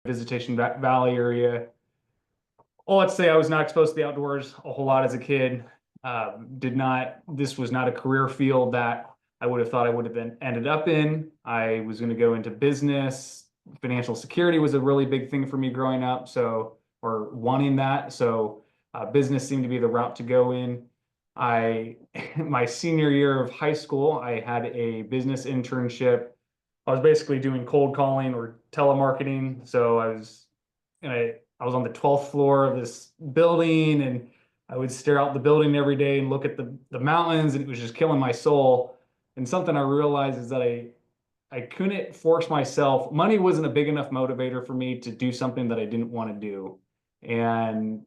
Visitation Valley area. Well, let's say I was not exposed to the outdoors a whole lot as a kid. This was not a career field that I would have thought I would have been ended up in. I was going to go into business. Financial security was a really big thing for me growing up. So, or wanting that. So, business seemed to be the route to go in. I, my senior year of high school, I had a business internship. I was basically doing cold calling or telemarketing. So I was on the 12th floor of this building, and I would stare out the building every day and look at the mountains, and it was just killing my soul. And something I realized is that I couldn't force myself. Money wasn't a big enough motivator for me to do something that I didn't want to do. And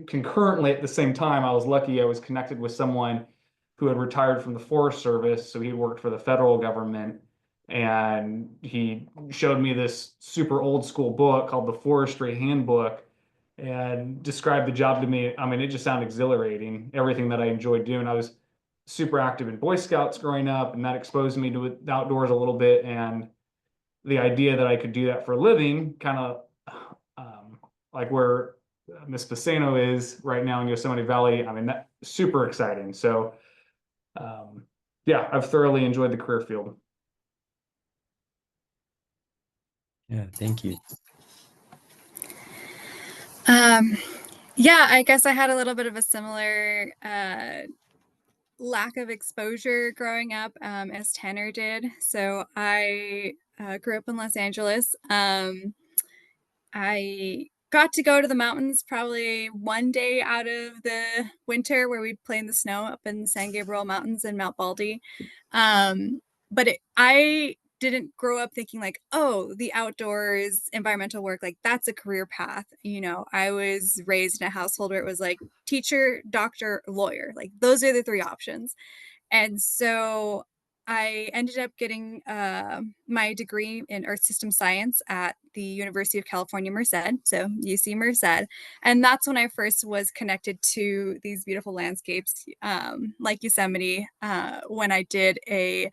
concurrently at the same time, I was lucky I was connected with someone who had retired from the Forest Service. So he worked for the federal government. And he showed me this super old school book called the Forestry Handbook and described the job to me. I mean, it just sounded exhilarating, everything that I enjoyed doing. I was super active in Boy Scouts growing up, and that exposed me to the outdoors a little bit. And the idea that I could do that for a living, kind of like where Miss Piceno is right now in Yosemite Valley. I mean, that super exciting. So, yeah, I've thoroughly enjoyed the career field. Yeah, thank you. Um, yeah, I guess I had a little bit of a similar lack of exposure growing up as Tanner did. So I grew up in Los Angeles. I got to go to the mountains probably one day out of the winter where we'd play in the snow up in San Gabriel Mountains and Mount Baldy. I didn't grow up thinking like, oh, the outdoors, environmental work, like that's a career path. You know, I was raised in a household where it was like teacher, doctor, lawyer. Like those are the three options. And so I ended up getting my degree in Earth System Science at the University of California, Merced, so UC Merced. And that's when I first was connected to these beautiful landscapes like Yosemite when I did a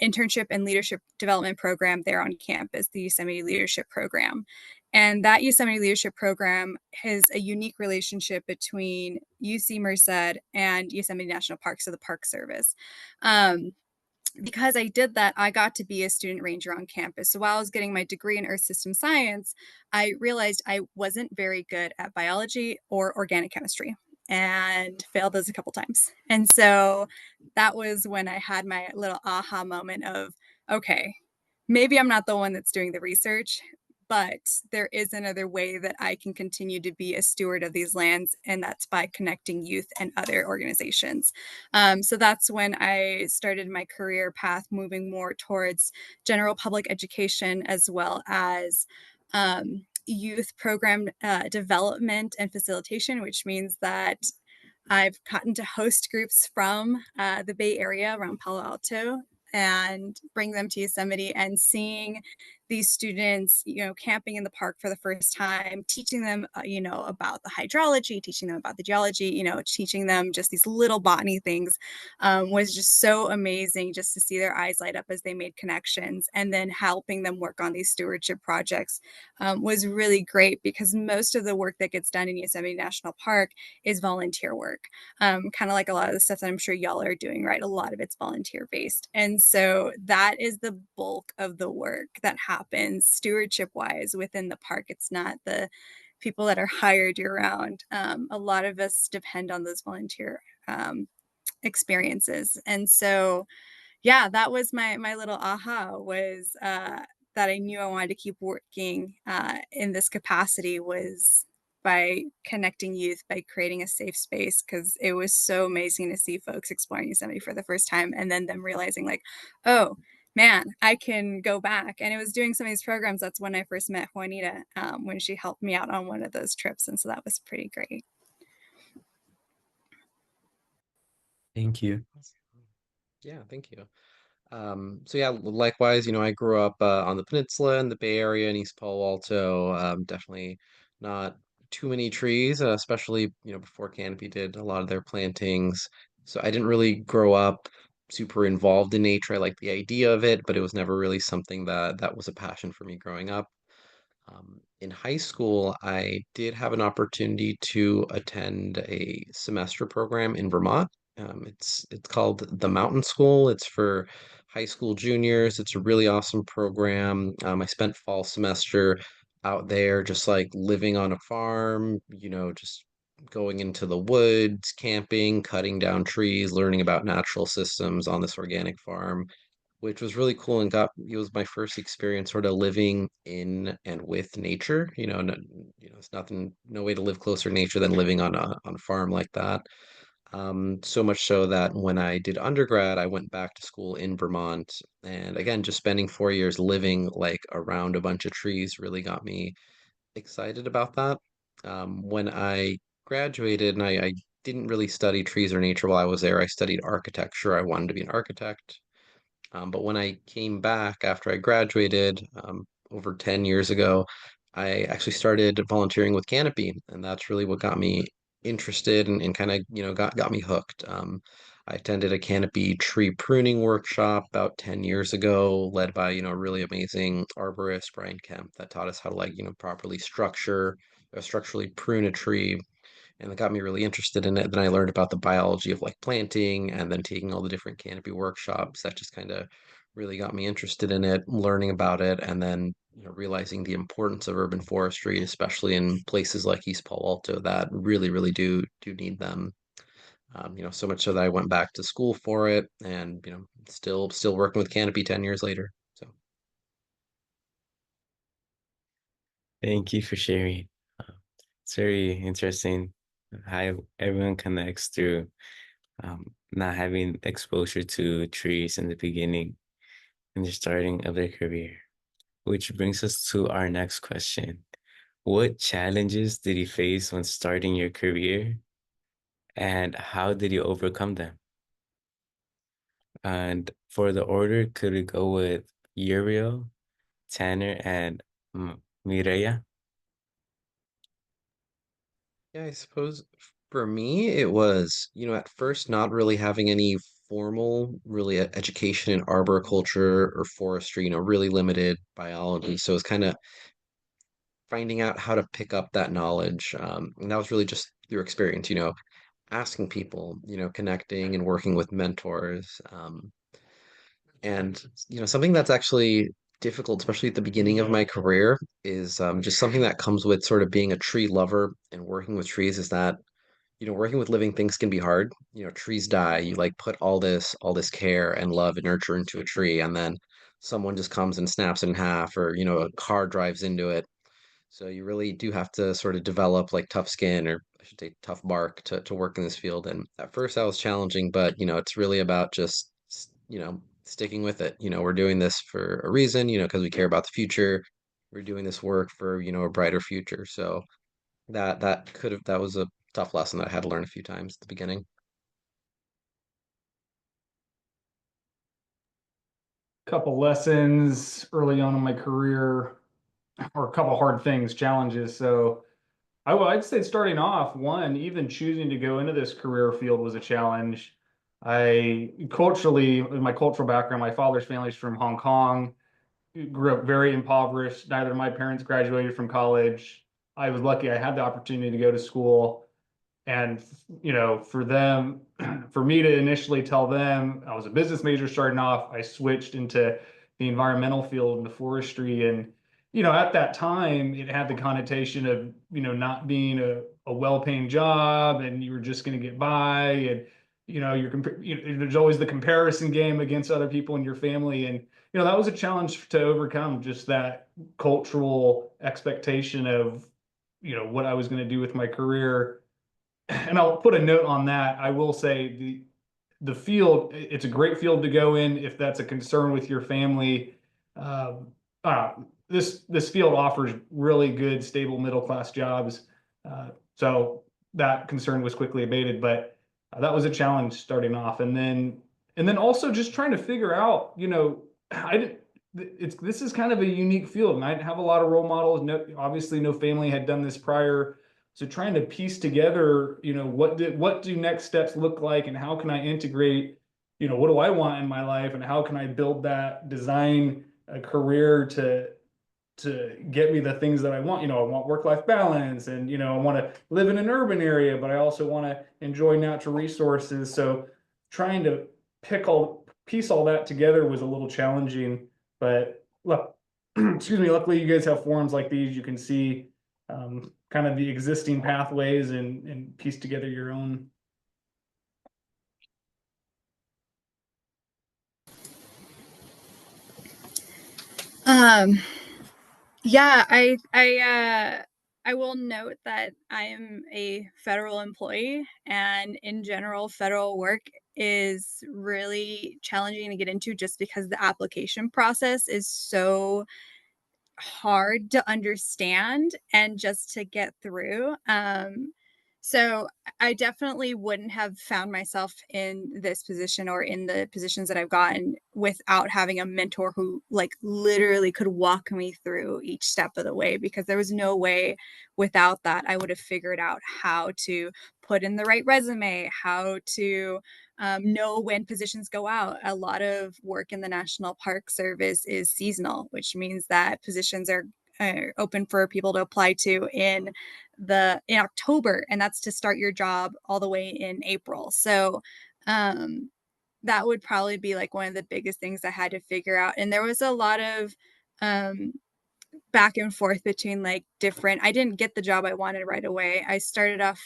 internship and leadership development program there on campus, the Yosemite Leadership Program. And that Yosemite Leadership Program has a unique relationship between UC Merced and Yosemite National Park, so the Park Service. Because I did that, I got to be a student ranger on campus. So while I was getting my degree in Earth System Science, I realized I wasn't very good at biology or organic chemistry and failed those a couple times. And so that was when I had my little aha moment of, okay, maybe I'm not the one that's doing the research, but there is another way that I can continue to be a steward of these lands, and that's by connecting youth and other organizations. So that's when I started my career path moving more towards general public education as well as youth program development and facilitation, which means that I've gotten to host groups from the Bay Area around Palo Alto and bring them to Yosemite, and seeing these students, you know, camping in the park for the first time, teaching them, you know, about the hydrology, teaching them about the geology, you know, teaching them just these little botany things was just so amazing just to see their eyes light up as they made connections. And then helping them work on these stewardship projects was really great because most of the work that gets done in Yosemite National Park is volunteer work, kind of like a lot of the stuff that I'm sure y'all are doing, right? A lot of it's volunteer based. And so that is the bulk of the work that happens stewardship wise within the park. It's not the people that are hired year round. A lot of us depend on those volunteer experiences. And so, yeah, that was my little aha was that I knew I wanted to keep working in this capacity was by connecting youth, by creating a safe space, because it was so amazing to see folks exploring Yosemite for the first time and then them realizing like, oh man, I can go back. And it was doing some of these programs. That's when I first met Juanita, when she helped me out on one of those trips. And so that was pretty great. Thank you. Yeah, thank you. So yeah, likewise, I grew up on the peninsula in the Bay Area in East Palo Alto. Definitely not too many trees, especially, before Canopy did a lot of their plantings. So I didn't really grow up super involved in nature. I liked the idea of it, but it was never really something that was a passion for me growing up. In high school, I did have an opportunity to attend a semester program in Vermont. It's called the Mountain School. It's for high school juniors. It's a really awesome program. I spent fall semester out there, just like living on a farm, just going into the woods, camping, cutting down trees, learning about natural systems on this organic farm, which was really cool, and it was my first experience sort of living in and with nature. No, it's nothing, no way to live closer to nature than living on a farm like that. So much so that when I did undergrad, I went back to school in Vermont, and again, just spending 4 years living like around a bunch of trees really got me excited about that. When I graduated, and I didn't really study trees or nature while I was there, I studied architecture. I wanted to be an architect. But when I came back after I graduated, over 10 years ago, I actually started volunteering with Canopy, and that's really what got me interested and kind of, got me hooked. I attended a Canopy tree pruning workshop about 10 years ago, led by, a really amazing arborist, Brian Kemp, that taught us how to properly structurally prune a tree, and it got me really interested in it. Then I learned about the biology of like planting, and then taking all the different canopy workshops. That just kind of really got me interested in it, learning about it, and then realizing the importance of urban forestry, especially in places like East Palo Alto that really, really do need them. So much so that I went back to school for it, and still working with Canopy 10 years later. So Thank you for sharing. Uh, It's very interesting how everyone connects through not having exposure to trees in the beginning and the starting of their career. Which brings us to our next question. What challenges did you face when starting your career, and how did you overcome them? And for the order, could we go with Uriel, Tanner, and Mireya? yeah, I suppose for me, it was, at first not really having any formal, really education in arboriculture or forestry, really limited biology. So it's kind of finding out how to pick up that knowledge. And that was really just through experience, asking people, connecting and working with mentors. And, something that's actually difficult, especially at the beginning of my career, is just something that comes with sort of being a tree lover and working with trees, is that working with living things can be hard. Trees die. You like put all this care and love and nurture into a tree, and then someone just comes and snaps it in half, or a car drives into it. So you really do have to sort of develop like tough skin, or I should say tough bark, to work in this field. And at first that was challenging, but it's really about just sticking with it. We're doing this for a reason, because we care about the future. We're doing this work for, a brighter future. So that was a tough lesson that I had to learn a few times at the beginning. Couple lessons early on in my career, or a couple hard things, challenges. So I'd say starting off, one, even choosing to go into this career field was a challenge. I culturally, in my cultural background, my father's family's from Hong Kong, grew up very impoverished. Neither of my parents graduated from college. I was lucky I had the opportunity to go to school. And, for them, for me to initially tell them I was a business major starting off, I switched into the environmental field, into forestry. And, at that time, it had the connotation of, not being a well-paying job, and you were just going to get by. And, there's always the comparison game against other people in your family. And, that was a challenge to overcome, just that cultural expectation of, what I was going to do with my career. And I'll put a note on that. I will say the field, it's a great field to go in if that's a concern with your family. Um, this field offers really good, stable middle class jobs. So that concern was quickly abated, but that was a challenge starting off. And then also just trying to figure out, I didn't. This is kind of a unique field, and I didn't have a lot of role models. No, obviously, no family had done this prior. So trying to piece together, what do next steps look like, and how can I integrate what do I want in my life and how can I build that, design a career to get me the things that I want. I want work-life balance and, I want to live in an urban area, but I also want to enjoy natural resources. So trying to piece all that together was a little challenging, but look, excuse me, luckily you guys have forums like these. You can see kind of the existing pathways and piece together your own. Yeah, I will note that I am a federal employee, and in general, federal work is really challenging to get into just because the application process is so hard to understand and just to get through. So I definitely wouldn't have found myself in this position or in the positions that I've gotten without having a mentor who like literally could walk me through each step of the way, because there was no way without that I would have figured out how to put in the right resume, how to know when positions go out. A lot of work in the National Park Service is seasonal, which means that positions are open for people to apply to in October, and that's to start your job all the way in April. So that would probably be like one of the biggest things I had to figure out. And there was a lot of um, back and forth between like different. I didn't get the job I wanted right away. I started off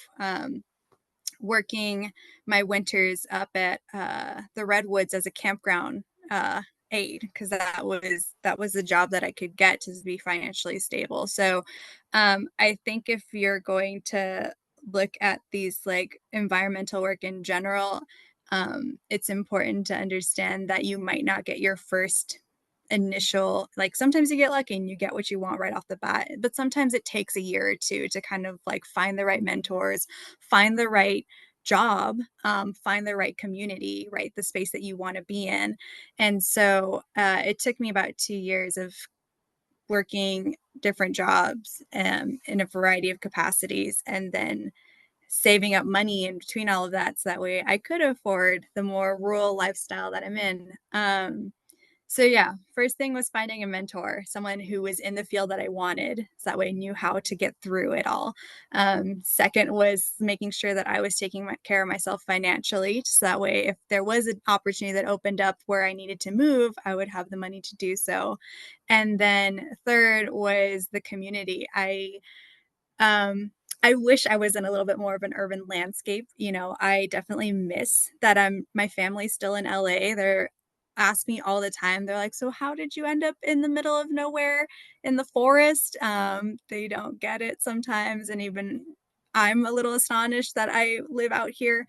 working my winters up at the Redwoods as a campground aide, because that was the job that I could get to be financially stable. So I think if you're going to look at these like environmental work in general, it's important to understand that you might not get your first initial, like sometimes you get lucky and you get what you want right off the bat, but sometimes it takes a year or two to kind of like find the right mentors, find the right job, find the right community, right, the space that you want to be in. And so it took me about 2 years of working different jobs in a variety of capacities, and then saving up money in between all of that so that way I could afford the more rural lifestyle that I'm in. So yeah, first thing was finding a mentor, someone who was in the field that I wanted, so that way I knew how to get through it all. Second was making sure that I was taking care of myself financially, so that way if there was an opportunity that opened up where I needed to move, I would have the money to do so. And then third was the community. Um, I wish I was in a little bit more of an urban landscape. I definitely miss that my family's still in LA. They're ask me all the time. They're like, "So how did you end up in the middle of nowhere in the forest?" They don't get it sometimes, and even I'm a little astonished that I live out here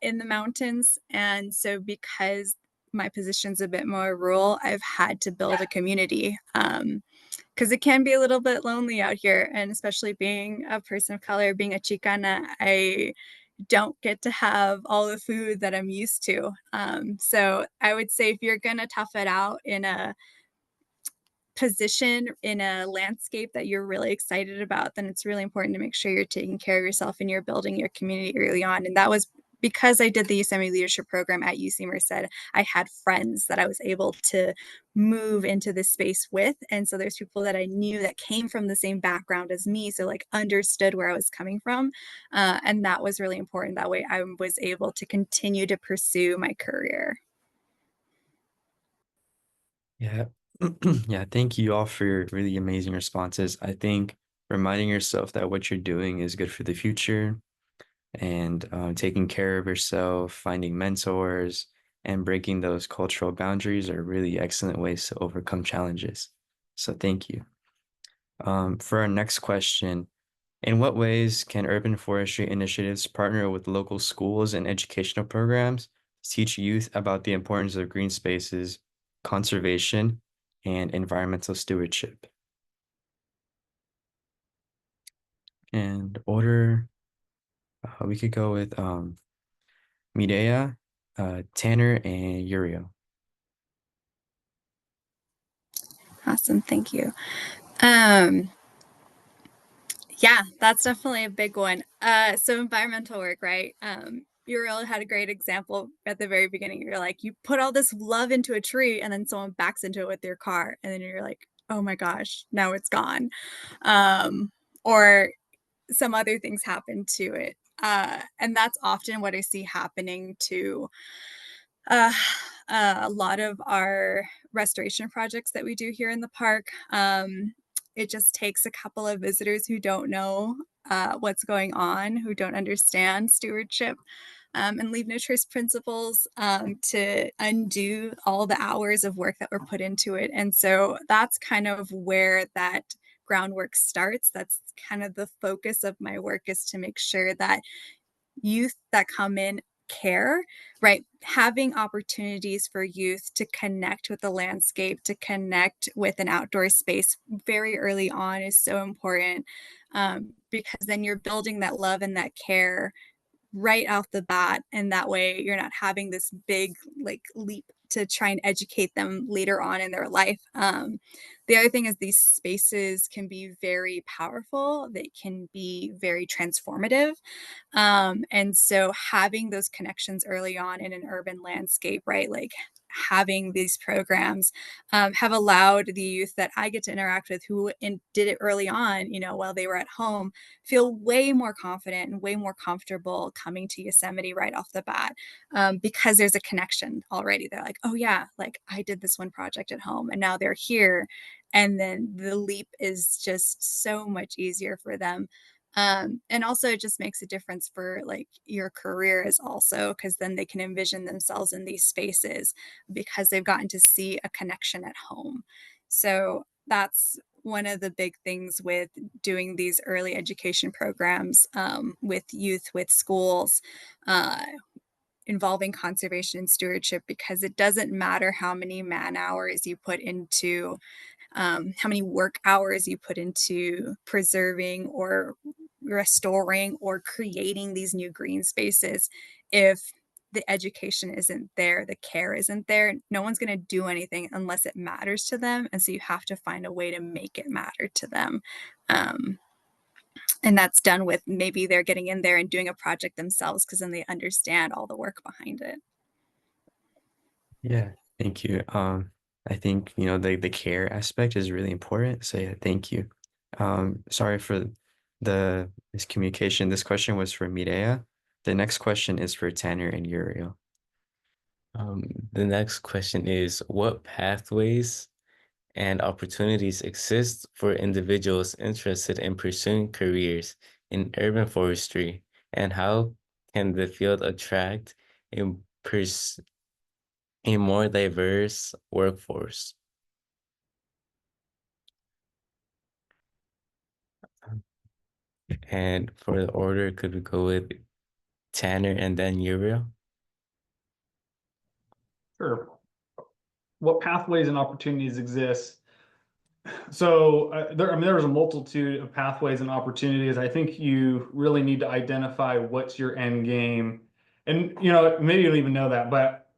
in the mountains. And so because my position's a bit more rural, I've had to build a community. Because it can be a little bit lonely out here. And especially being a person of color, being a Chicana, I don't get to have all the food that I'm used to. So I would say if you're going to tough it out in a position, in a landscape that you're really excited about, then it's really important to make sure you're taking care of yourself and you're building your community early on. And that was because I did the USME leadership program at UC Merced. I had friends that I was able to move into this space with. And so there's people that I knew that came from the same background as me. So like understood where I was coming from. And that was really important. That way I was able to continue to pursue my career. Yeah. Yeah, thank you all for your really amazing responses. I think reminding yourself that what you're doing is good for the future and taking care of yourself, finding mentors, and breaking those cultural boundaries are really excellent ways to overcome challenges. So thank you. For our next question, in what ways can urban forestry initiatives partner with local schools and educational programs to teach youth about the importance of green spaces, conservation, and environmental stewardship? And order, we could go with Mireia, Tanner, and Uriel. Awesome. Thank you. Yeah, that's definitely a big one. So environmental work, right? Uriel had a great example at the very beginning. You're like, you put all this love into a tree and then someone backs into it with their car. And then you're like, oh my gosh, now it's gone. Or some other things happen to it. And that's often what I see happening to a lot of our restoration projects that we do here in the park. It just takes a couple of visitors who don't know what's going on, who don't understand stewardship and leave no trace principles to undo all the hours of work that were put into it. And so that's kind of where that groundwork starts. That's kind of the focus of my work, is to make sure that youth that come in care, right? Having opportunities for youth to connect with the landscape, to connect with an outdoor space very early on is so important, because then you're building that love and that care right off the bat, and that way you're not having this big like leap to try and educate them later on in their life. The other thing is these spaces can be very powerful. They can be very transformative. And so having those connections early on in an urban landscape, right? Like having these programs have allowed the youth that I get to interact with who did it early on, you know, while they were at home, feel way more confident and way more comfortable coming to Yosemite right off the bat, because there's a connection already. They're like, oh yeah, like I did this one project at home and now they're here. And then the leap is just so much easier for them. And also it just makes a difference for like your career is also, because then they can envision themselves in these spaces because they've gotten to see a connection at home. So that's one of the big things with doing these early education programs with youth, with schools, involving conservation and stewardship, because it doesn't matter how many man hours you put into how many work hours you put into preserving or restoring or creating these new green spaces. If the education isn't there, the care isn't there, no one's going to do anything unless it matters to them. And so you have to find a way to make it matter to them. And that's done with maybe they're getting in there and doing a project themselves, because then they understand all the work behind it. Yeah, thank you. I think, you know, the care aspect is really important. So yeah, thank you. Sorry for the miscommunication. This question was for Mireia. The next question is for Tanner and Uriel. The next question is, what pathways and opportunities exist for individuals interested in pursuing careers in urban forestry, and how can the field attract a more diverse workforce? And for the order, could we go with Tanner and then Uriel? Sure. What pathways and opportunities exist? So there's a multitude of pathways and opportunities. I think you really need to identify what's your end game, and maybe you don't even know that, but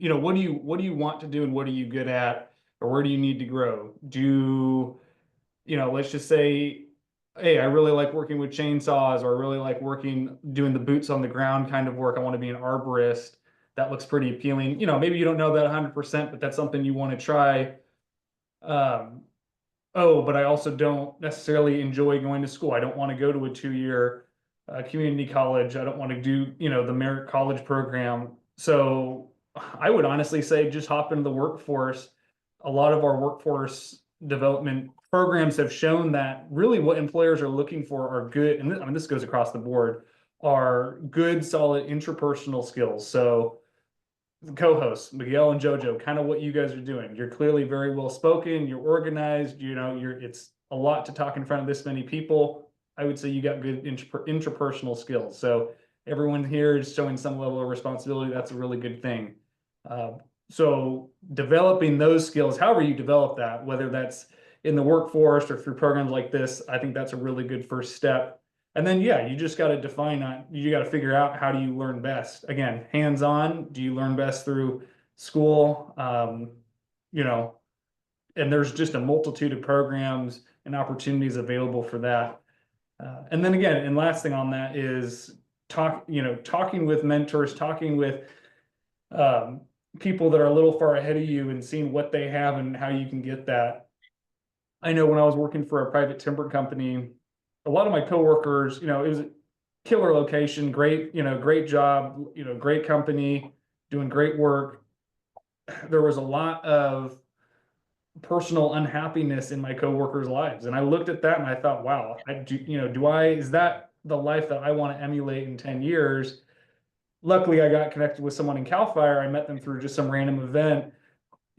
what do you want to do and what are you good at, or where do you need to grow? Let's just say, hey, I really like working with chainsaws, or I really like doing the boots on the ground kind of work. I want to be an arborist. That looks pretty appealing. Maybe you don't know that 100%, but that's something you want to try. Oh, but I also don't necessarily enjoy going to school. I don't want to go to a 2-year community college. I don't want to do, the merit college program. So I would honestly say just hop into the workforce. A lot of our workforce development programs have shown that really what employers are looking for are good, and I mean, this goes across the board, are good, solid interpersonal skills. So co-hosts Miguel and Jojo, kind of what you guys are doing. You're clearly very well spoken, you're organized, it's a lot to talk in front of this many people. I would say you got good interpersonal skills. So everyone here is showing some level of responsibility. That's a really good thing. So developing those skills, however you develop that, whether that's in the workforce or through programs like this, I think that's a really good first step. And then, yeah, you just got to you got to figure out, how do you learn best? Again, hands-on, do you learn best through school? And there's just a multitude of programs and opportunities available for that. And then again, and last thing on that is, talking with mentors, talking with people that are a little far ahead of you and seeing what they have and how you can get that. I know when I was working for a private timber company, a lot of my coworkers, it was a killer location, great, great job, great company, doing great work. There was a lot of personal unhappiness in my coworkers' lives. And I looked at that and I thought, wow, is that the life that I want to emulate in 10 years? Luckily, I got connected with someone in CAL FIRE. I met them through just some random event.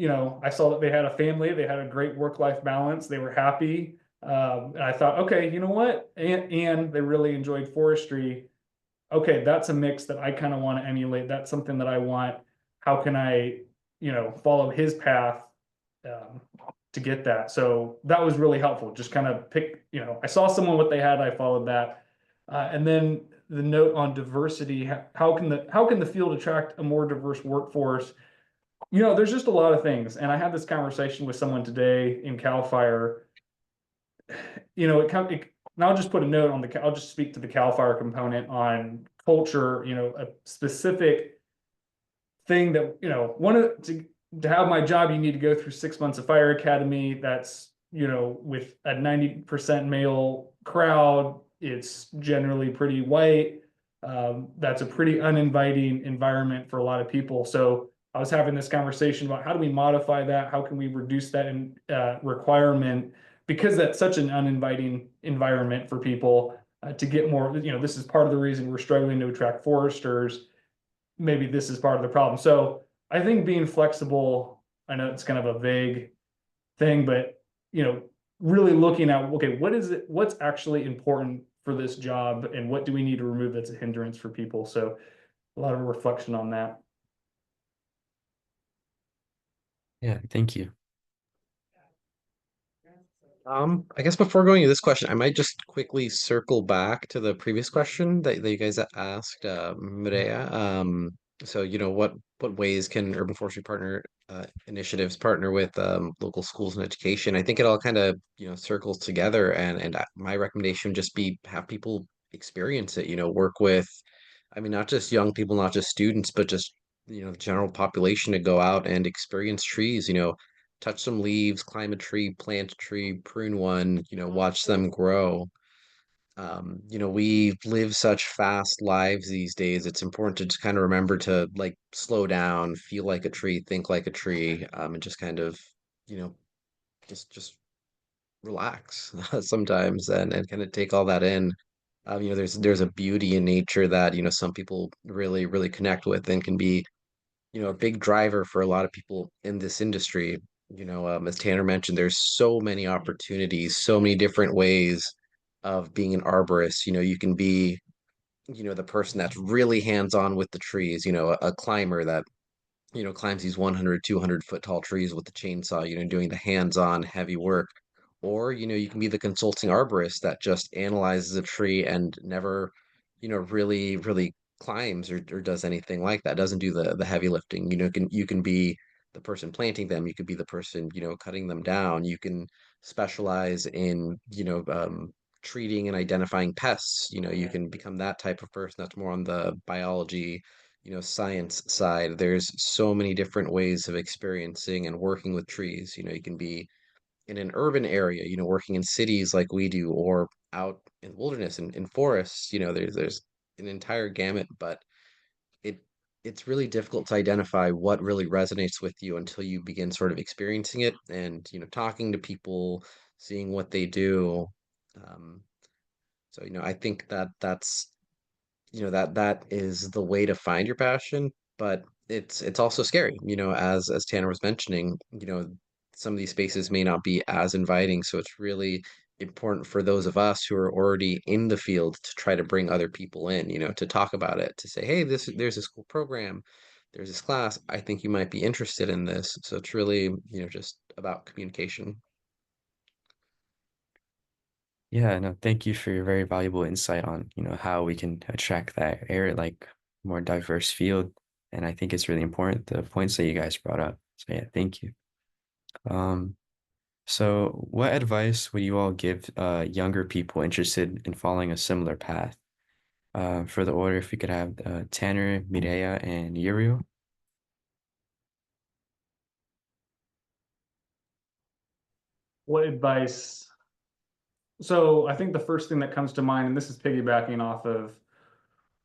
I saw that they had a family, they had a great work-life balance, they were happy. And I thought, okay, you know what? And they really enjoyed forestry. Okay, that's a mix that I kind of want to emulate. That's something that I want. How can I, follow his path to get that? So that was really helpful. Just kind of I saw someone what they had, I followed that. And then the note on diversity, how can the field attract a more diverse workforce? There's just a lot of things. And I had this conversation with someone today in CAL FIRE. And I'll just put a note on I'll just speak to the CAL FIRE component on culture, a specific thing that, to have my job, you need to go through 6 months of fire academy. That's, with a 90% male crowd, it's generally pretty white. That's a pretty uninviting environment for a lot of people. So I was having this conversation about how do we modify that? How can we reduce that requirement? Because that's such an uninviting environment for people to get more, this is part of the reason we're struggling to attract foresters. Maybe this is part of the problem. So I think being flexible, I know it's kind of a vague thing, but, really looking at, okay, what's actually important for this job and what do we need to remove that's a hindrance for people? So a lot of reflection on that. Yeah, thank you. I guess before going to this question, I might just quickly circle back to the previous question that you guys asked, Mirella. So what ways can urban forestry partner initiatives partner with local schools and education? I think it all kind of circles together, and my recommendation would just be have people experience it. Work with, I mean, not just young people, not just students, but just the general population to go out and experience trees. Touch some leaves, climb a tree, plant a tree, prune one, watch them grow. We live such fast lives these days. It's important to just kind of remember to like slow down, feel like a tree, think like a tree, and just kind of, you know, just relax sometimes and kind of take all that in. There's a beauty in nature that, some people really, really connect with and can be a big driver for a lot of people in this industry. As Tanner mentioned, there's so many opportunities, so many different ways of being an arborist. You can be, the person that's really hands-on with the trees, a climber that, climbs these 100, 200 foot tall trees with the chainsaw, doing the hands-on heavy work. Or, you can be the consulting arborist that just analyzes a tree and never, really, really climbs or does anything like that, doesn't do the heavy lifting. You can be the person planting them, you could be the person, cutting them down. You can specialize in, treating and identifying pests. You can become that type of person that's more on the biology, science side. There's so many different ways of experiencing and working with trees. You can be in an urban area, working in cities like we do, or out in wilderness and in forests. There's an entire gamut, but it it's really difficult to identify what really resonates with you until you begin sort of experiencing it and talking to people, seeing what they do. Um, so I think that's that is the way to find your passion, but it's also scary, as Tanner was mentioning. Some of these spaces may not be as inviting, so it's really important for those of us who are already in the field to try to bring other people in, to talk about it, to say, hey, there's this cool program, there's this class, I think you might be interested in this. So it's really, just about communication. Yeah, no, thank you for your very valuable insight on, how we can attract that area, like more diverse field. And I think it's really important, the points that you guys brought up. So yeah, thank you. Um, so what advice would you all give younger people interested in following a similar path? For the order, if we could have Tanner, Mireya, and Uriel. What advice? So I think the first thing that comes to mind, and this is piggybacking off of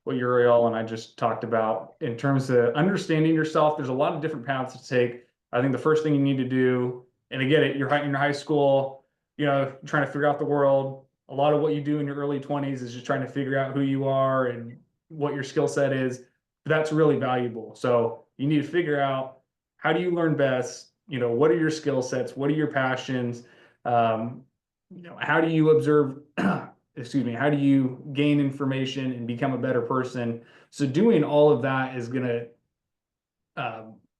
what Uriel and I just talked about, in terms of understanding yourself, there's a lot of different paths to take. I think the first thing you need to do, and again, you're in your high school, trying to figure out the world. A lot of what you do in your early 20s is just trying to figure out who you are and what your skill set is. That's really valuable. So you need to figure out, how do you learn best? What are your skill sets? What are your passions? Um, how do you observe, excuse me, how do you gain information and become a better person? So doing all of that is going to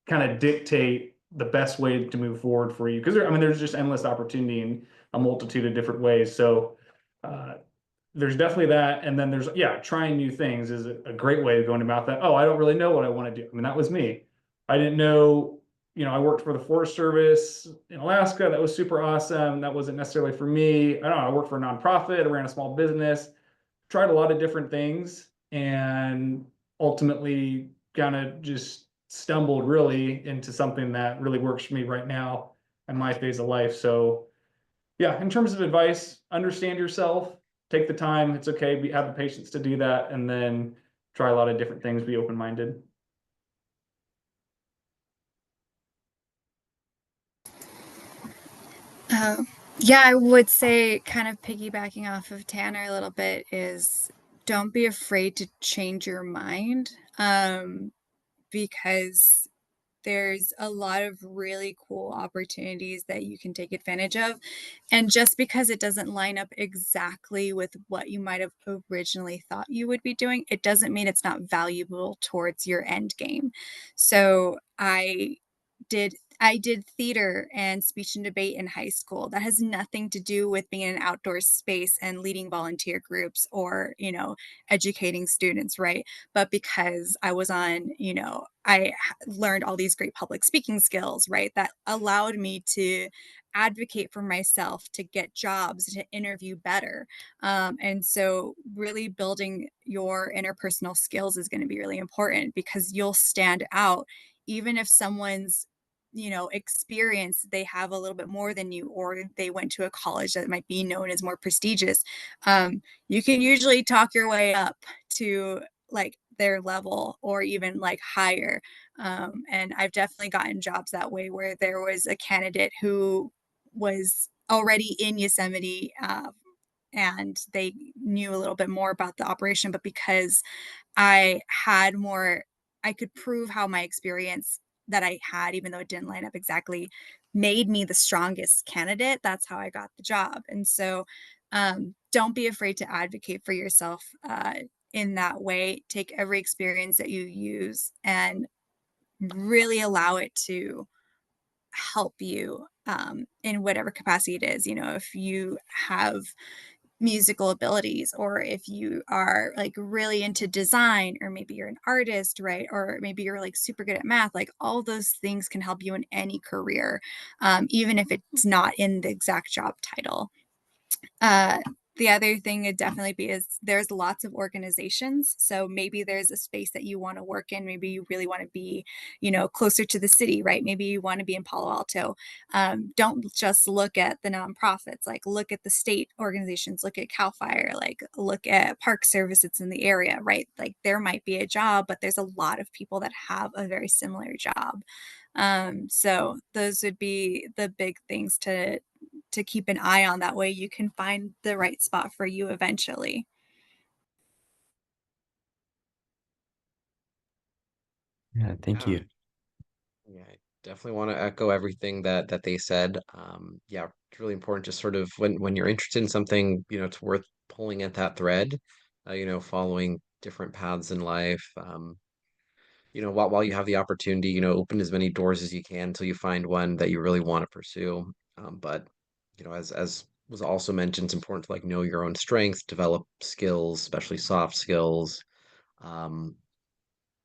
kind of dictate the best way to move forward for you. Because there's just endless opportunity in a multitude of different ways. So uh, there's definitely that. And then there's, trying new things is a great way of going about that. Oh, I don't really know what I want to do. That was me. I didn't know, I worked for the Forest Service in Alaska. That was super awesome. That wasn't necessarily for me. I don't know. I worked for a nonprofit. I ran a small business, tried a lot of different things, and ultimately kind of just stumbled really into something that really works for me right now in my phase of life. So yeah, in terms of advice, understand yourself, take the time. It's okay. Have the patience to do that, and then try a lot of different things. Be open-minded. Yeah, I would say, kind of piggybacking off of Tanner a little bit, is don't be afraid to change your mind, because there's a lot of really cool opportunities that you can take advantage of. And just because it doesn't line up exactly with what you might have originally thought you would be doing, it doesn't mean it's not valuable towards your end game. So I did theater and speech and debate in high school. That has nothing to do with being in an outdoor space and leading volunteer groups or, educating students, right? But because I was on, learned all these great public speaking skills, right? That allowed me to advocate for myself, to get jobs, to interview better. And so really building your interpersonal skills is going to be really important, because you'll stand out even if someone's experience, they have a little bit more than you, or they went to a college that might be known as more prestigious. You can usually talk your way up to like their level or even like higher. And I've definitely gotten jobs that way, where there was a candidate who was already in Yosemite, and they knew a little bit more about the operation, but because I had more, I could prove how my experience that I had, even though it didn't line up exactly, made me the strongest candidate. That's how I got the job. And so don't be afraid to advocate for yourself in that way. Take every experience that you use and really allow it to help you in whatever capacity it is. If you have musical abilities, or if you are like really into design, or maybe you're an artist, right? Or maybe you're like super good at math, like all those things can help you in any career, even if it's not in the exact job title. uh, the other thing would definitely be is there's lots of organizations. So maybe there's a space that you want to work in. Maybe you really want to be, closer to the city, right? Maybe you want to be in Palo Alto. Don't just look at the nonprofits, like look at the state organizations, look at CAL FIRE, like look at park services in the area, right? Like there might be a job, but there's a lot of people that have a very similar job. So those would be the big things to keep an eye on. That way you can find the right spot for you eventually. Yeah, thank Yeah, you. yeah, I definitely want to echo everything that they said. Yeah, it's really important to sort of when you're interested in something, it's worth pulling at that thread, following different paths in life. While you have the opportunity, open as many doors as you can until you find one that you really want to pursue. But as was also mentioned, it's important to like know your own strengths, develop skills, especially soft skills. Um,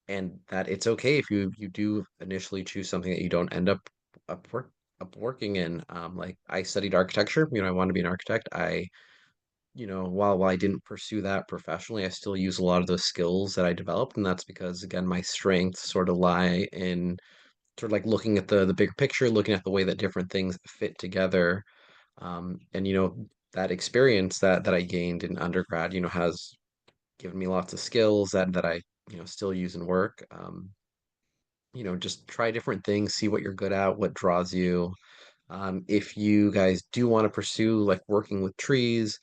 and that it's okay if you do initially choose something that you don't end up work up working in. Like I studied architecture, I wanted to be an architect. I while I didn't pursue that professionally, I still use a lot of those skills that I developed, and that's because again, my strengths sort of lie in sort of like looking at the bigger picture, looking at the way that different things fit together. And that experience that I gained in undergrad, has given me lots of skills that I, still use in work. Just try different things, see what you're good at, what draws you. If you guys do want to pursue like working with trees,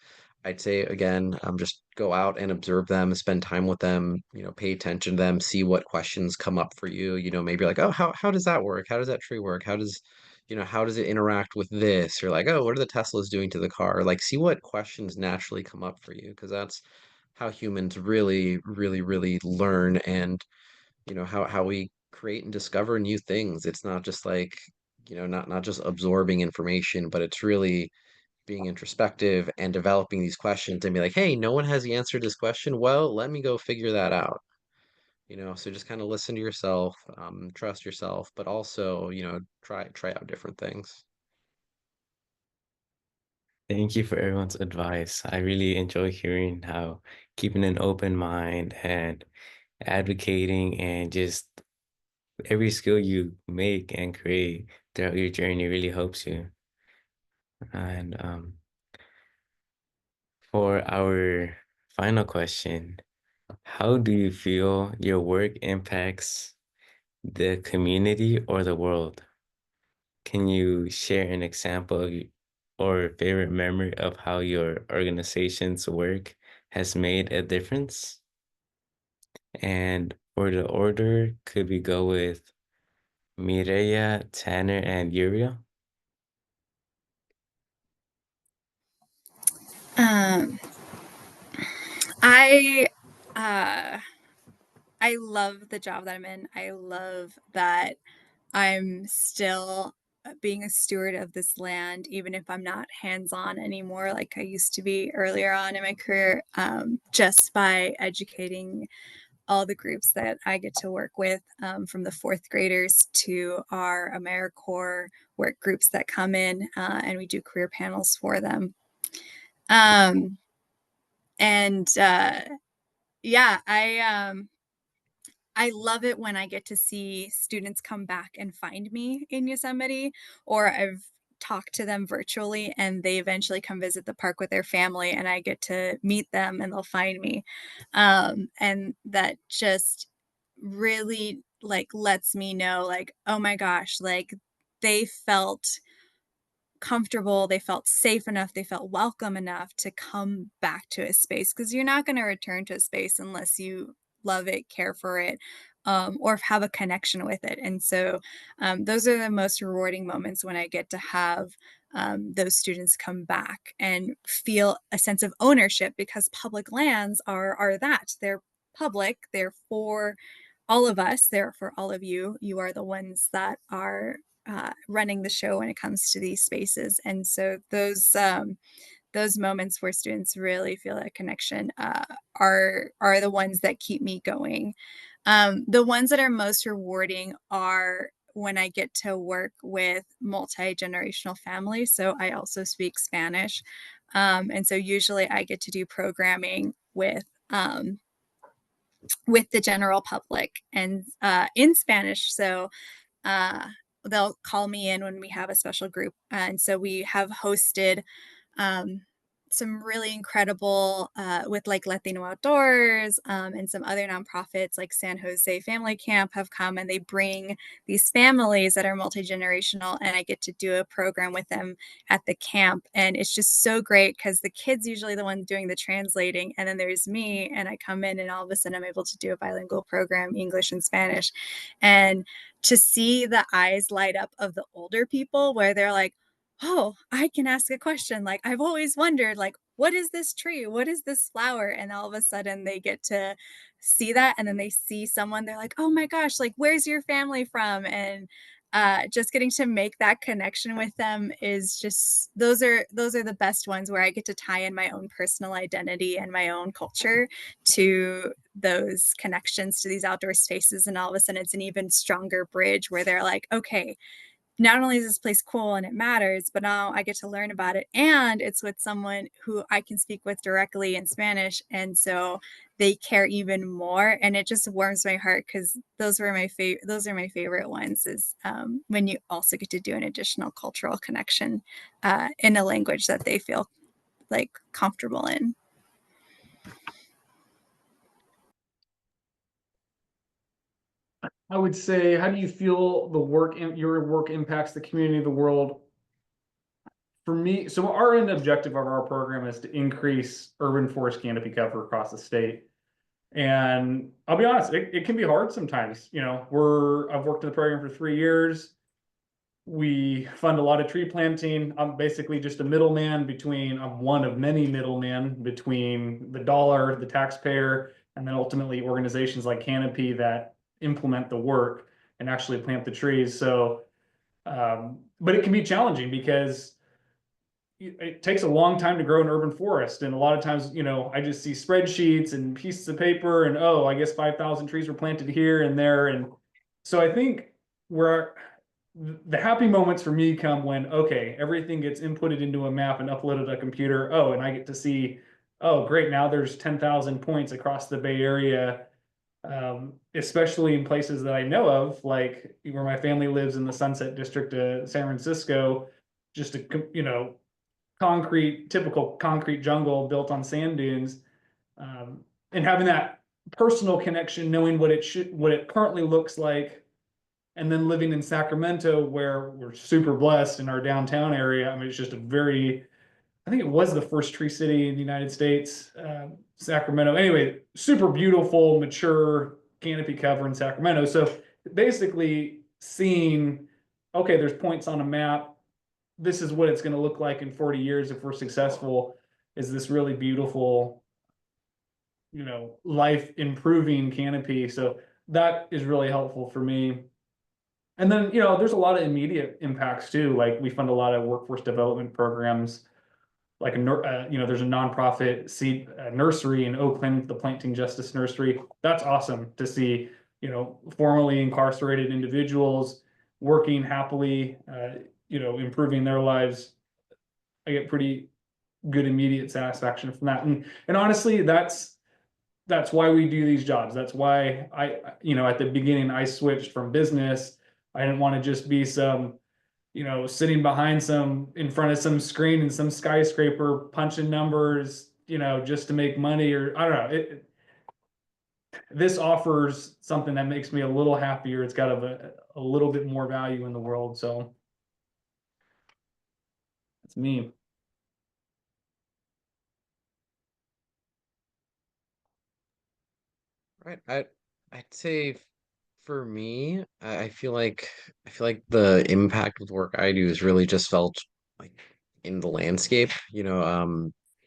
I'd say again, just go out and observe them, spend time with them, pay attention to them, see what questions come up for you. Maybe you're like, oh, how does that work? How does that tree work? How does it interact with this? Or like, oh, what are the Teslas doing to the car? Like, see what questions naturally come up for you, because that's how humans really, really, really learn, and how we create and discover new things. It's not just like, not just absorbing information, but it's really being introspective and developing these questions and be like, hey, no one has the answer to this question. Well, let me go figure that out. So just kind of listen to yourself, trust yourself, but also, try out different things. Thank you for everyone's advice. I really enjoy hearing how keeping an open mind and advocating and just every skill you make and create throughout your journey really helps you. And for our final question, how do you feel your work impacts the community or the world? Can you share an example or favorite memory of how your organization's work has made a difference? And for the order, could we go with Mireya, Tanner, and Uriel? Um, I uh, I love the job that I'm in. I love that I'm still being a steward of this land, even if I'm not hands-on anymore, like I used to be earlier on in my career, just by educating all the groups that I get to work with, from the fourth graders to our AmeriCorps work groups that come in, and we do career panels for them. Um, and yeah, I love it when I get to see students come back and find me in Yosemite, or I've talked to them virtually and they eventually come visit the park with their family and I get to meet them and they'll find me. And that just really like lets me know like, oh my gosh, like they felt comfortable, they felt safe enough, they felt welcome enough to come back to a space, because you're not going to return to a space unless you love it, care for it, or have a connection with it. And so those are the most rewarding moments when I get to have those students come back and feel a sense of ownership, because public lands are that they're public, they're for all of us, they're for all of you. You are the ones that are running the show when it comes to these spaces. And so those moments where students really feel that connection are the ones that keep me going. The ones that are most rewarding are when I get to work with multi-generational families. So I also speak Spanish. And so usually I get to do programming with the general public and in Spanish. So uh, they'll call me in when we have a special group. And so we have hosted um, some really incredible with like Latino Outdoors, and some other nonprofits like San Jose Family Camp have come and they bring these families that are multi-generational, and I get to do a program with them at the camp. And it's just so great because the kids usually the ones doing the translating, and then there's me, and I come in and all of a sudden I'm able to do a bilingual program, English and Spanish. And to see the eyes light up of the older people where they're like, oh, I can ask a question. Like, I've always wondered, like, what is this tree? What is this flower? And all of a sudden they get to see that. And then they see someone, they're like, oh my gosh, like, where's your family from? And just getting to make that connection with them is just, those are the best ones where I get to tie in my own personal identity and my own culture to those connections to these outdoor spaces. And all of a sudden it's an even stronger bridge where they're like, okay, not only is this place cool and it matters, but now I get to learn about it, and it's with someone who I can speak with directly in Spanish, and so they care even more, and it just warms my heart because those are my favorite ones. Is when you also get to do an additional cultural connection in a language that they feel like comfortable in. I would say, how do you feel your work impacts the community, the world? For me, so our end objective of our program is to increase urban forest canopy cover across the state. And I'll be honest, it can be hard sometimes. I've worked in the program for 3 years. We fund a lot of tree planting. I'm basically just a middleman I'm one of many middlemen between the dollar, the taxpayer, and then ultimately organizations like Canopy that implement the work and actually plant the trees. So, but it can be challenging because it takes a long time to grow an urban forest. And a lot of times, I just see spreadsheets and pieces of paper and, oh, I guess 5,000 trees were planted here and there. And so I think where the happy moments for me come when, okay, everything gets inputted into a map and uploaded to a computer. Oh, and I get to see, oh, great, now there's 10,000 points across the Bay Area, especially in places that I know of, like where my family lives in the Sunset District of San Francisco, just a, typical concrete jungle built on sand dunes, and having that personal connection, knowing what it currently looks like, and then living in Sacramento, where we're super blessed in our downtown area. I mean, it's just I think it was the first tree city in the United States, Sacramento. Anyway, super beautiful, mature canopy cover in Sacramento. So basically seeing, okay, there's points on a map. This is what it's going to look like in 40 years if we're successful, is this really beautiful, life improving canopy. So that is really helpful for me. And then, there's a lot of immediate impacts too. Like we fund a lot of workforce development programs, like there's a nonprofit seed nursery in Oakland, the Planting Justice Nursery. That's awesome to see, formerly incarcerated individuals working happily, improving their lives. I get pretty good immediate satisfaction from that. And honestly, that's why we do these jobs. That's why at the beginning I switched from business. I didn't want to just be some, sitting in front of some screen in some skyscraper punching numbers, just to make money, or I don't know. This offers something that makes me a little happier. It's got a little bit more value in the world. So that's me. Right. I'd say for me, I feel like the impact with work I do is really just felt like in the landscape,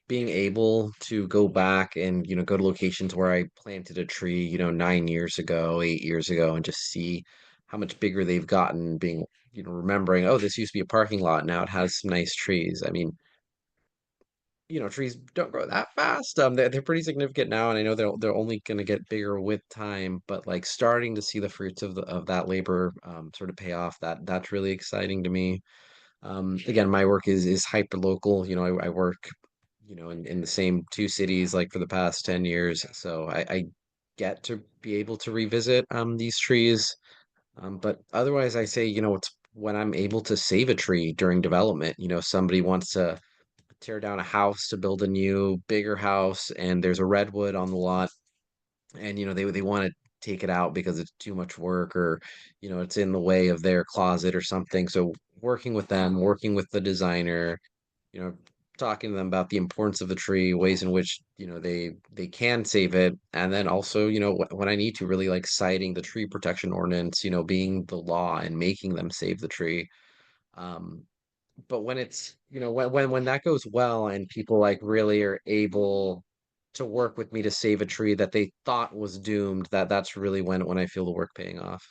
being able to go back and, go to locations where I planted a tree, 9 years ago, 8 years ago, and just see how much bigger they've gotten, being, remembering, oh, this used to be a parking lot, now it has some nice trees. I mean, trees don't grow that fast. They're pretty significant now, and I know they're only going to get bigger with time. But like starting to see the fruits of that labor sort of pay off, that's really exciting to me. Again, my work is hyper local. I work, in the same two cities like for the past 10 years, so I get to be able to revisit these trees. But otherwise, I say, it's when I'm able to save a tree during development. Somebody wants to tear down a house to build a new, bigger house, and there's a redwood on the lot, and they want to take it out because it's too much work, or it's in the way of their closet or something. So working with them, working with the designer, you know, talking to them about the importance of the tree, ways in which they can save it, and then also when I need to, really like citing the tree protection ordinance, being the law and making them save the tree. Um, but when it's when that goes well and people like really are able to work with me to save a tree that they thought was doomed, that's really when I feel the work paying off.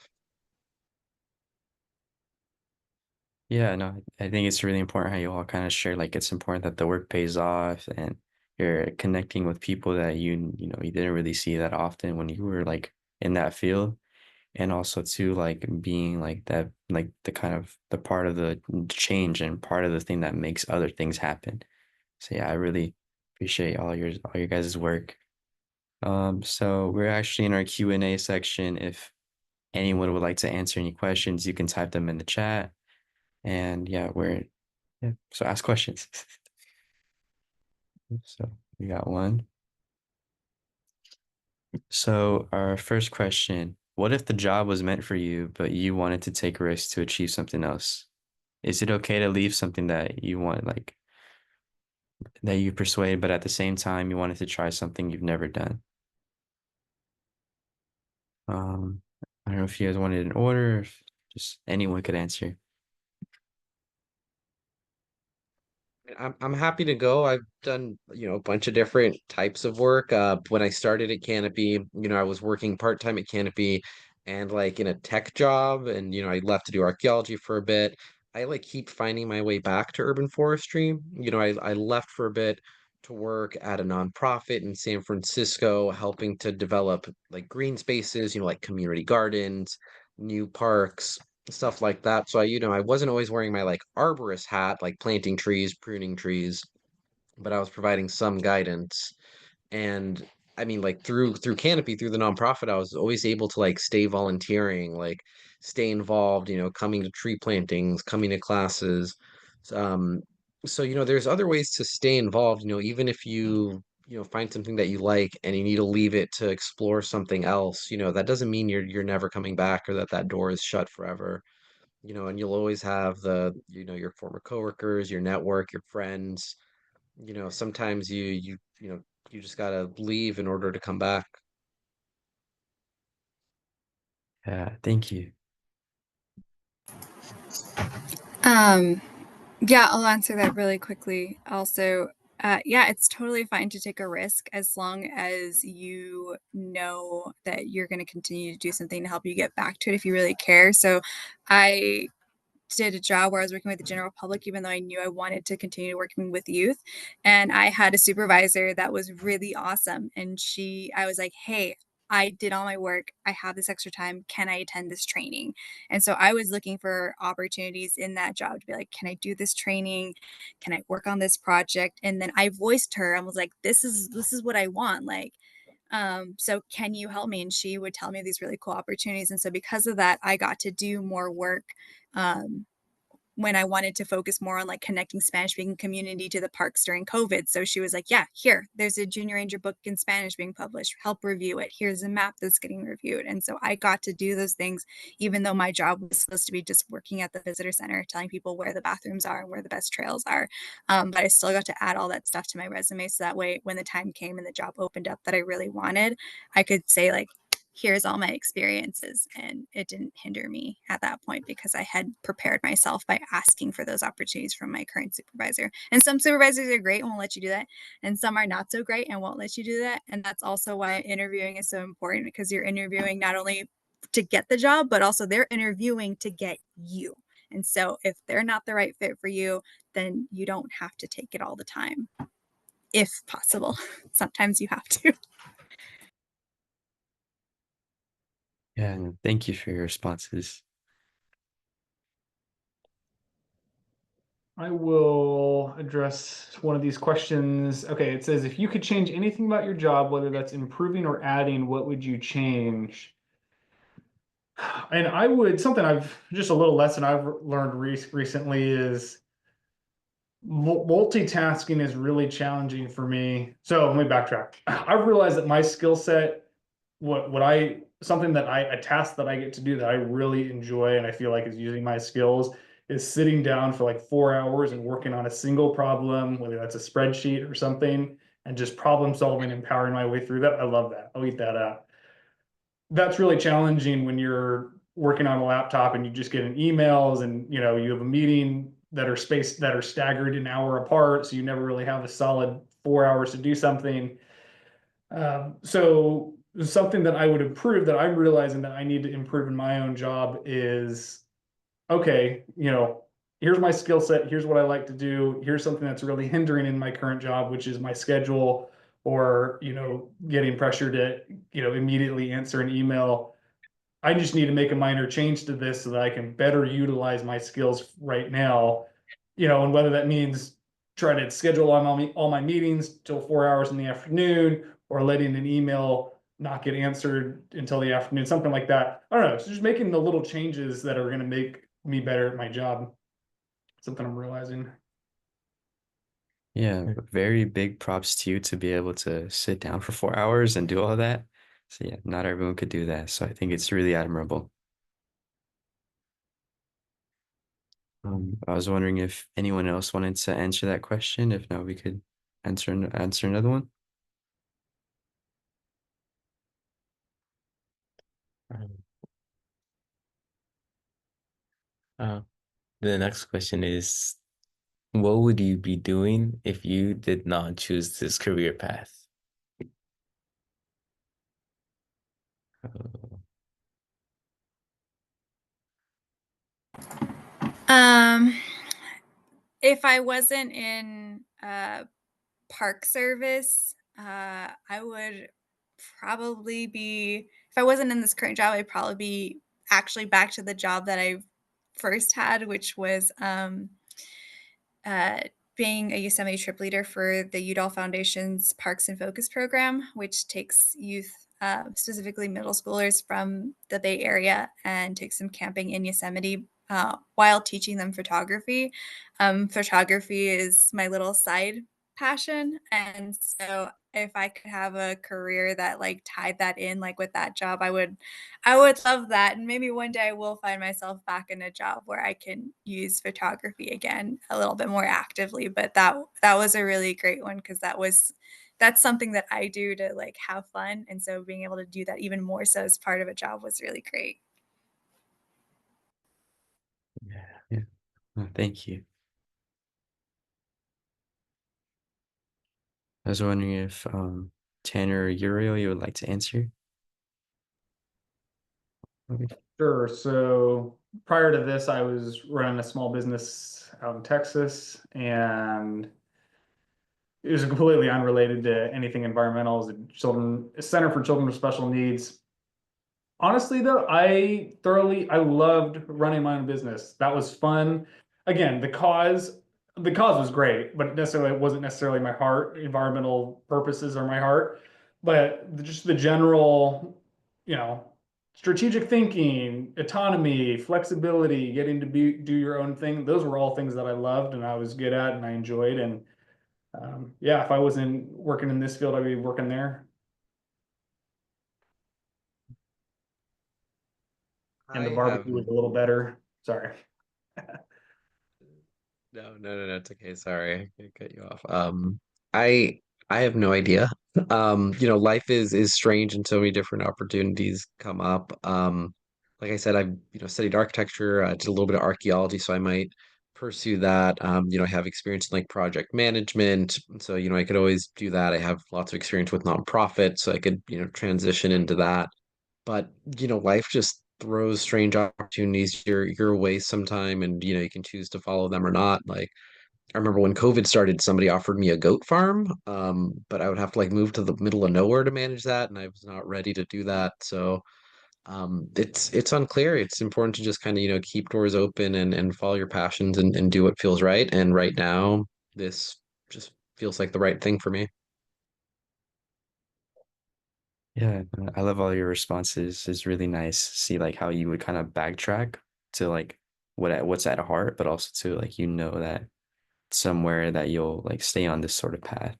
Yeah, no, I think it's really important how you all kind of share, like it's important that the work pays off and you're connecting with people that you didn't really see that often when you were like in that field. And also too, like being like that like the kind of the part of the change and part of the thing that makes other things happen. So yeah, I really appreciate all your guys' work. So we're actually in our Q&A section. If anyone would like to answer any questions, you can type them in the chat. And yeah, so ask questions. So we got one. So our first question, what if the job was meant for you, but you wanted to take risks to achieve something else? Is it okay to leave something that you want, like that you persuade, but at the same time you wanted to try something you've never done? I don't know if you guys wanted an order, or if just anyone could answer. I'm happy to go. I've done, a bunch of different types of work. When I started at Canopy, I was working part-time at Canopy and like in a tech job, and I left to do archaeology for a bit. I like keep finding my way back to urban forestry. I left for a bit to work at a nonprofit in San Francisco, helping to develop like green spaces, like community gardens, new parks, stuff like that. So I wasn't always wearing my like arborist hat, like planting trees, pruning trees, but I was providing some guidance. And I mean, like through Canopy, through the nonprofit, I was always able to like stay volunteering, like stay involved, coming to tree plantings, coming to classes. Um, so there's other ways to stay involved, even if you find something that you like and you need to leave it to explore something else, that doesn't mean you're never coming back or that door is shut forever. And you'll always have your former coworkers, your network, your friends. Sometimes you just gotta leave in order to come back. Yeah, thank you. Yeah, I'll answer that really quickly. Also, yeah, it's totally fine to take a risk as long as you know that you're going to continue to do something to help you get back to it if you really care. So I did a job where I was working with the general public, even though I knew I wanted to continue working with youth. And I had a supervisor that was really awesome. And I was like, hey, I did all my work. I have this extra time. Can I attend this training? And so I was looking for opportunities in that job to be like, can I do this training? Can I work on this project? And then I voiced her and was like, this is what I want. Like, so can you help me? And she would tell me these really cool opportunities. And so because of that, I got to do more work um, when I wanted to focus more on like connecting Spanish speaking community to the parks during COVID. So she was like, yeah, here, there's a junior ranger book in Spanish being published. Help review it. Here's a map that's getting reviewed. And so I got to do those things, even though my job was supposed to be just working at the visitor center, telling people where the bathrooms are and where the best trails are. But I still got to add all that stuff to my resume. So that way, when the time came and the job opened up that I really wanted, I could say like, here's all my experiences. And it didn't hinder me at that point because I had prepared myself by asking for those opportunities from my current supervisor. And some supervisors are great and won't let you do that. And some are not so great and won't let you do that. And that's also why interviewing is so important, because you're interviewing not only to get the job, but also they're interviewing to get you. And so if they're not the right fit for you, then you don't have to take it all the time, if possible. Sometimes you have to. Yeah, and thank you for your responses. I will address one of these questions. Okay, it says, if you could change anything about your job, whether that's improving or adding, what would you change? And something just a little lesson I've learned recently is multitasking is really challenging for me. So let me backtrack. I've realized that my skill set, a task that I get to do that I really enjoy and I feel like is using my skills, is sitting down for like 4 hours and working on a single problem, whether that's a spreadsheet or something, and just problem solving and powering my way through that. I love that. I'll eat that up. That's really challenging when you're working on a laptop and you just get an emails and you have a meeting that are staggered an hour apart, so you never really have a solid 4 hours to do something. So something that I would improve, that I'm realizing that I need to improve in my own job, is okay, here's my skill set, here's what I like to do, here's something that's really hindering in my current job, which is my schedule, or getting pressure to immediately answer an email. I just need to make a minor change to this so that I can better utilize my skills right now. And whether that means try to schedule all my meetings till 4 hours in the afternoon, or letting an email not get answered until the afternoon, something like that. I don't know. So just making the little changes that are going to make me better at my job. Something I'm realizing. Yeah, very big props to you to be able to sit down for 4 hours and do all that. So yeah, not everyone could do that. So I think it's really admirable. I was wondering if anyone else wanted to answer that question. If not, we could answer another one. Um, uh, the next question is, what would you be doing if you did not choose this career path? Uh, If I wasn't in park service, I would probably be, if I wasn't in this current job, I'd probably be actually back to the job that I first had, which was uh, being a Yosemite trip leader for the Udall Foundation's Parks and Focus program, which takes youth, specifically middle schoolers from the Bay Area, and takes them camping in Yosemite while teaching them photography. Photography is my little side passion, and so if I could have a career that like tied that in like with that job, I would love that. And maybe one day I will find myself back in a job where I can use photography again a little bit more actively. But that was a really great one, because that's something that I do to like have fun. And so being able to do that even more so as part of a job was really great. Yeah. Thank you. I was wondering if Tanner or Uriel, you would like to answer. Okay. Sure. So prior to this, I was running a small business out in Texas, and it was completely unrelated to anything environmental. It was a center for children with special needs. Honestly, though, I loved running my own business. That was fun. Again, the cause was great, but it wasn't necessarily my heart. Environmental purposes are my heart, but just the general, you know, strategic thinking, autonomy, flexibility, getting to do your own thing. Those were all things that I loved and I was good at and I enjoyed. And yeah, if I wasn't working in this field, I'd be working there. And the I have barbecue was a little better. Sorry. no, it's okay. Sorry, I cut you off. I I have no idea. Life is strange and so many different opportunities come up. Like I said, I've studied architecture, did a little bit of archaeology, so I might pursue that. I have experience in like project management, so I could always do that. I have lots of experience with nonprofits, so I could transition into that. But life just throws strange opportunities your way sometime, and you can choose to follow them or not. Like I remember when COVID started, somebody offered me a goat farm, but I would have to like move to the middle of nowhere to manage that, and I was not ready to do that. So it's unclear. It's important to just kind of keep doors open and follow your passions and do what feels right. And right now, this just feels like the right thing for me. Yeah, I love all your responses. It's really nice to see like how you would kind of backtrack to like what's at heart, but also to like that somewhere that you'll like stay on this sort of path.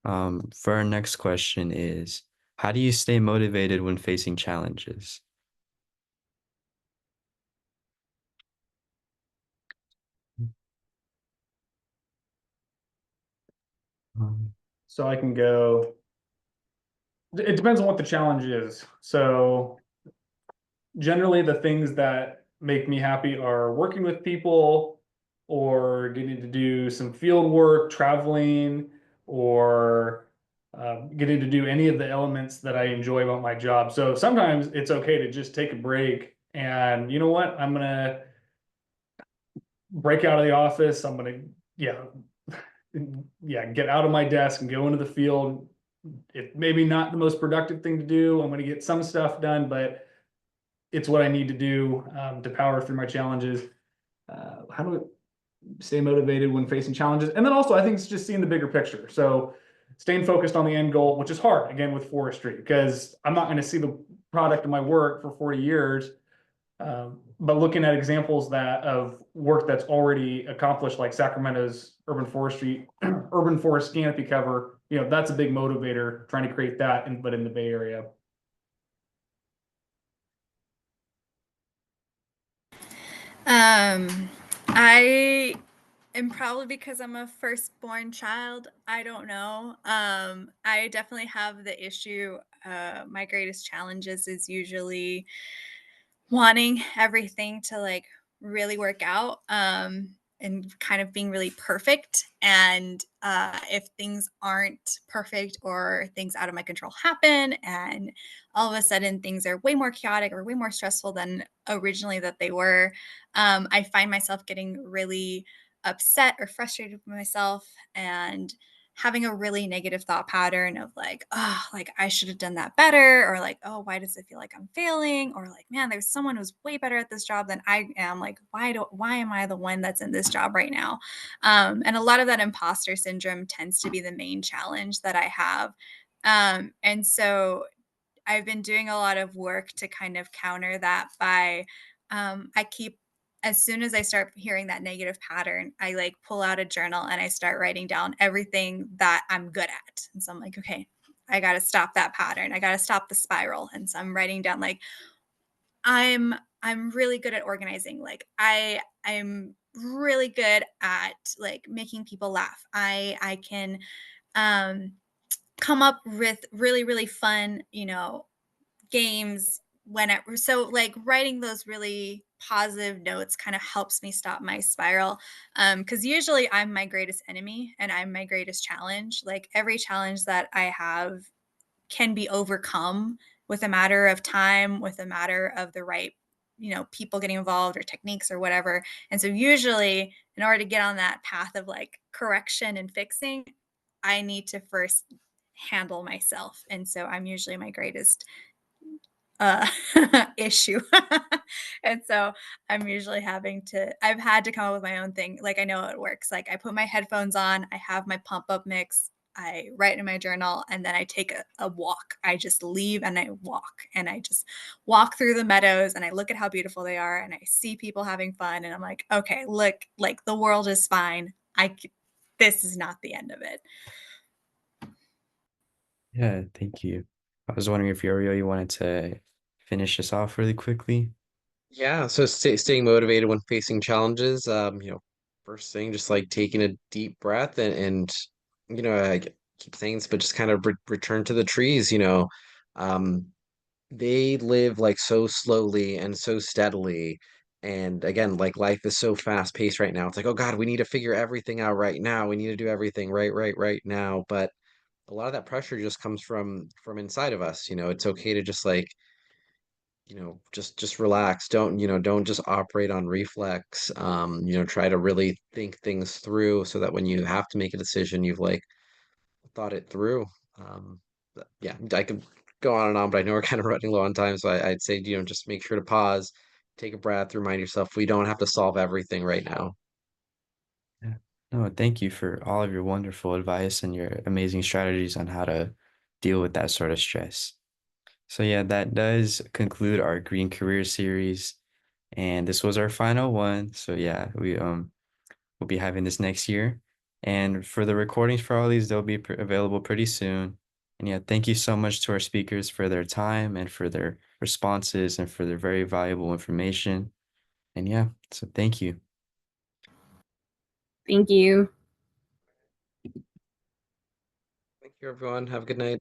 For our next question is, how do you stay motivated when facing challenges? Um, So I can go, it depends on what the challenge is. So generally the things that make me happy are working with people or getting to do some field work, traveling, or getting to do any of the elements that I enjoy about my job. So sometimes it's okay to just take a break and you know what? I'm gonna break out of the office. I'm gonna, yeah, yeah, get out of my desk and go into the field. It maybe not the most productive thing to do. I'm gonna get some stuff done, but it's what I need to do to power through my challenges. How do I stay motivated when facing challenges? And then also, I think it's just seeing the bigger picture. So staying focused on the end goal, which is hard again with forestry, because I'm not going to see the product of my work for 40 years. But looking at examples of work that's already accomplished, like Sacramento's urban forest canopy cover, that's a big motivator, trying to create that, but in the Bay Area. I am probably, because I'm a firstborn child, I don't know. I definitely have the issue. My greatest challenges is usually wanting everything to like really work out, and kind of being really perfect. And if things aren't perfect or things out of my control happen, and all of a sudden things are way more chaotic or way more stressful than originally that they were, I find myself getting really upset or frustrated with myself, and having a really negative thought pattern of like, oh, like I should have done that better, or like, oh, why does it feel like I'm failing, or like, man, there's someone who's way better at this job than I am. Like, why am I the one that's in this job right now? And a lot of that imposter syndrome tends to be the main challenge that I have. And so I've been doing a lot of work to kind of counter that by I keep, as soon as I start hearing that negative pattern, I like pull out a journal and I start writing down everything that I'm good at. And so I'm like, okay, I got to stop that pattern. I got to stop the spiral. And so I'm writing down like I'm really good at organizing. Like I'm really good at like making people laugh. I can come up with really really fun, games whenever. So like writing those really positive notes kind of helps me stop my spiral, because usually I'm my greatest enemy and I'm my greatest challenge. Like every challenge that I have can be overcome with a matter of time, with a matter of the right people getting involved or techniques or whatever. And so usually in order to get on that path of like correction and fixing, I need to first handle myself. And so I'm usually my greatest uh issue. And so I've had to come up with my own thing. Like I know it works. Like I put my headphones on, I have my pump up mix, I write in my journal, and then I take a walk. I just leave and I walk, and I just walk through the meadows, and I look at how beautiful they are, and I see people having fun, and I'm like, okay, look, like the world is fine. This is not the end of it. Yeah, thank you. I was wondering if Uriel, you wanted to finish us off really quickly. Yeah, so staying motivated when facing challenges, first thing, just like taking a deep breath and I keep saying this, but just kind of return to the trees. Um, they live like so slowly and so steadily. And again, like life is so fast paced right now. It's like, oh God, we need to figure everything out right now. We need to do everything right now. But a lot of that pressure just comes from inside of us. It's okay to just like just relax. Don't just operate on reflex. Try to really think things through so that when you have to make a decision, you've like thought it through. Yeah, I could go on and on, but I know we're kind of running low on time, so I'd say, just make sure to pause, take a breath, remind yourself we don't have to solve everything right now. Yeah. No, thank you for all of your wonderful advice and your amazing strategies on how to deal with that sort of stress. So yeah, that does conclude our Green Career series. And this was our final one. So yeah, we'll be having this next year. And for the recordings for all these, they'll be available pretty soon. And yeah, thank you so much to our speakers for their time and for their responses and for their very valuable information. And yeah, so thank you. Thank you. Thank you, everyone. Have a good night.